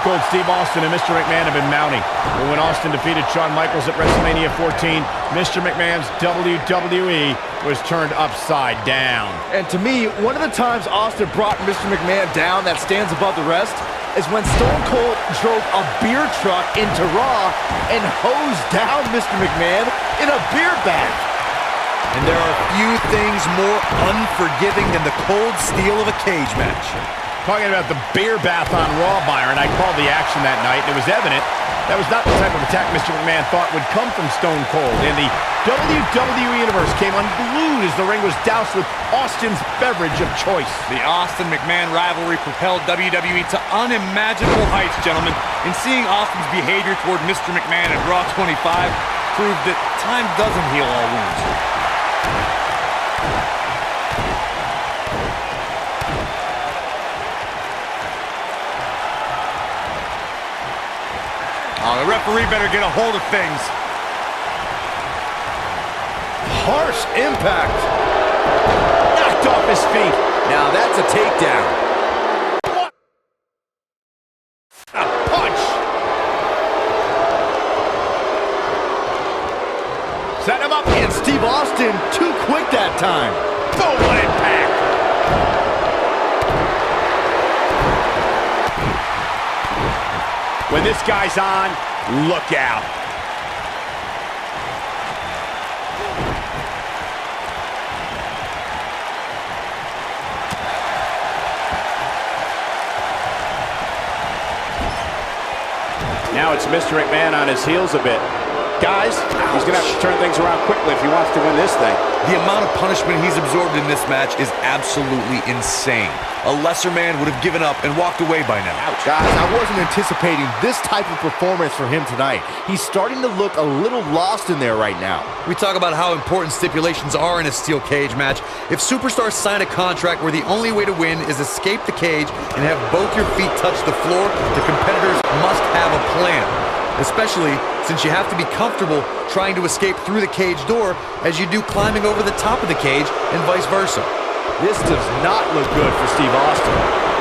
Cold Steve Austin and Mr. McMahon have been mounting. But when Austin defeated Shawn Michaels at WrestleMania 14, Mr. McMahon's WWE was turned upside down. And to me, one of the times Austin brought Mr. McMahon down that stands above the rest is when Stone Cold drove a beer truck into Raw and hosed down Mr. McMahon in a beer bath. And there are few things more unforgiving than the cold steel of a cage match. Talking about the beer bath on Raw, Byron, I called the action that night, and it was evident that was not the type of attack Mr. McMahon thought would come from Stone Cold. And the WWE Universe came unglued as the ring was doused with Austin's beverage of choice. The Austin-McMahon rivalry propelled WWE to unimaginable heights, gentlemen. And seeing Austin's behavior toward Mr. McMahon at Raw 25 proved that time doesn't heal all wounds. Oh, the referee better get a hold of things. Harsh impact. Knocked off his feet. Now that's a takedown. What? A punch. Set him up. And Steve Austin too quick that time. Boom, what impact. When this guy's on, look out. Now it's Mr. McMahon on his heels a bit. Guys, he's going to have to turn things around quickly if he wants to win this thing. The amount of punishment he's absorbed in this match is absolutely insane. A lesser man would have given up and walked away by now. Ouch. Guys, I wasn't anticipating this type of performance from him tonight. He's starting to look a little lost in there right now. We talk about how important stipulations are in a steel cage match. If superstars sign a contract where the only way to win is escape the cage and have both your feet touch the floor, the competitors must have a plan. Especially since you have to be comfortable trying to escape through the cage door as you do climbing over the top of the cage and vice versa. This does not look good for Steve Austin.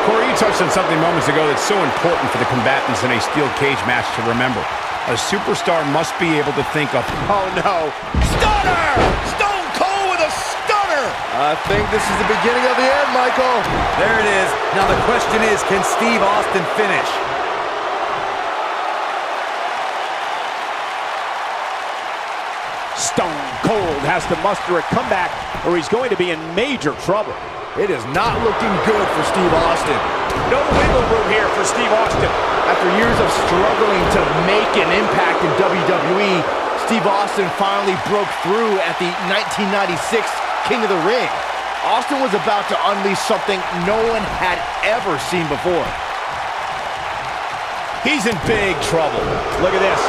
Corey, you touched on something moments ago that's so important for the combatants in a steel cage match to remember. A superstar must be able to think of, oh no, stunner! Stone Cold with a stunner! I think this is the beginning of the end, Michael. There it is. Now the question is, can Steve Austin finish? Stone Cold has to muster a comeback or he's going to be in major trouble. It is not looking good for Steve Austin. No wiggle room here for Steve Austin. After years of struggling to make an impact in WWE, Steve Austin finally broke through at the 1996 King of the Ring. Austin was about to unleash something no one had ever seen before. He's in big trouble. Look at this.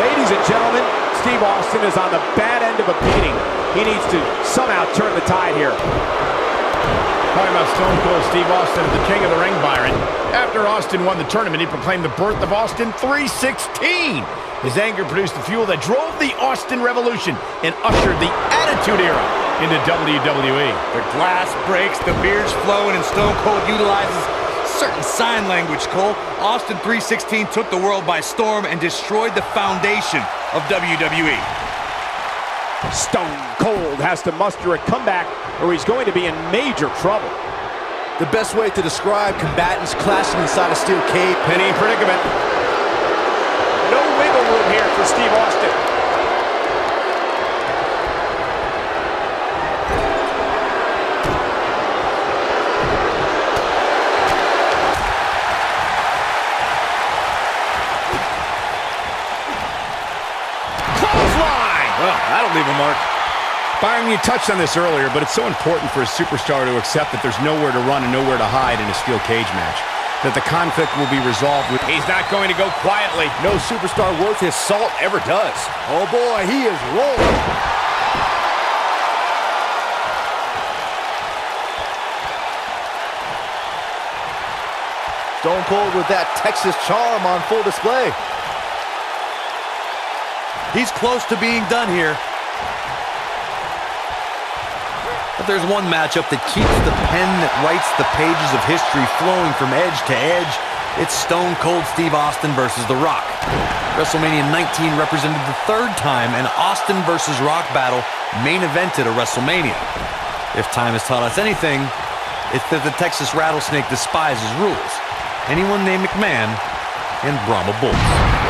Ladies and gentlemen, Steve Austin is on the bad end of a beating. He needs to somehow turn the tide here. Talking about Stone Cold Steve Austin as the King of the Ring, Byron. After Austin won the tournament, he proclaimed the birth of Austin 316. His anger produced the fuel that drove the Austin Revolution and ushered the Attitude Era into WWE. The glass breaks, the beer's flowing, and Stone Cold utilizes certain sign language, Cole. Austin 316 took the world by storm and destroyed the foundation of WWE. Stone Cold has to muster a comeback or he's going to be in major trouble. The best way to describe combatants clashing inside a steel cage. Penny predicament. No wiggle room here for Steve Austin. That'll leave a mark. Byron, you touched on this earlier, but it's so important for a superstar to accept that there's nowhere to run and nowhere to hide in a steel cage match. That the conflict will be resolved with... He's not going to go quietly. No superstar worth his salt ever does. Oh boy, he is rolling. Stone Cold with that Texas charm on full display. He's close to being done here. But there's one matchup that keeps the pen that writes the pages of history flowing from edge to edge. It's Stone Cold Steve Austin versus The Rock. WrestleMania 19 represented the third time an Austin versus Rock battle main evented a WrestleMania. If time has taught us anything, it's that the Texas Rattlesnake despises rules. Anyone named McMahon and Brahma Bulls.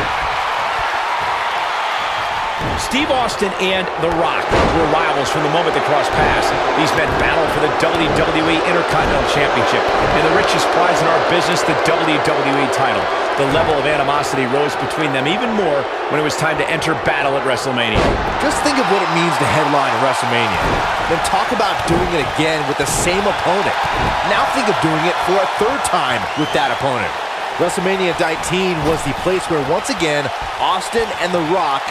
Steve Austin and The Rock were rivals from the moment they crossed paths. These men battled for the WWE Intercontinental Championship and the richest prize in our business, the WWE title. The level of animosity rose between them even more when it was time to enter battle at WrestleMania. Just think of what it means to headline WrestleMania. Then talk about doing it again with the same opponent. Now think of doing it for a third time with that opponent. WrestleMania 19 was the place where, once again, Austin and The Rock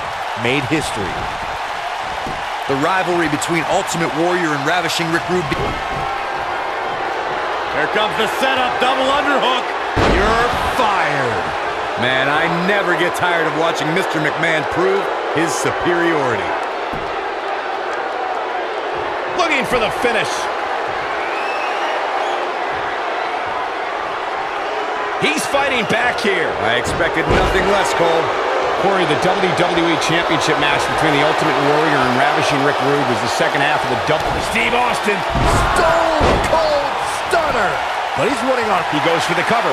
made history. The rivalry between Ultimate Warrior and Ravishing Rick Rude. Here comes the setup, double underhook. You're fired. Man, I never get tired of watching Mr. McMahon prove his superiority. Looking for the finish. He's fighting back here. I expected nothing less, Cole. Corey, the WWE Championship match between the Ultimate Warrior and Ravishing Rick Rude was the second half of the double. Steve Austin. Stone Cold Stunner. But he's running on. He goes for the cover.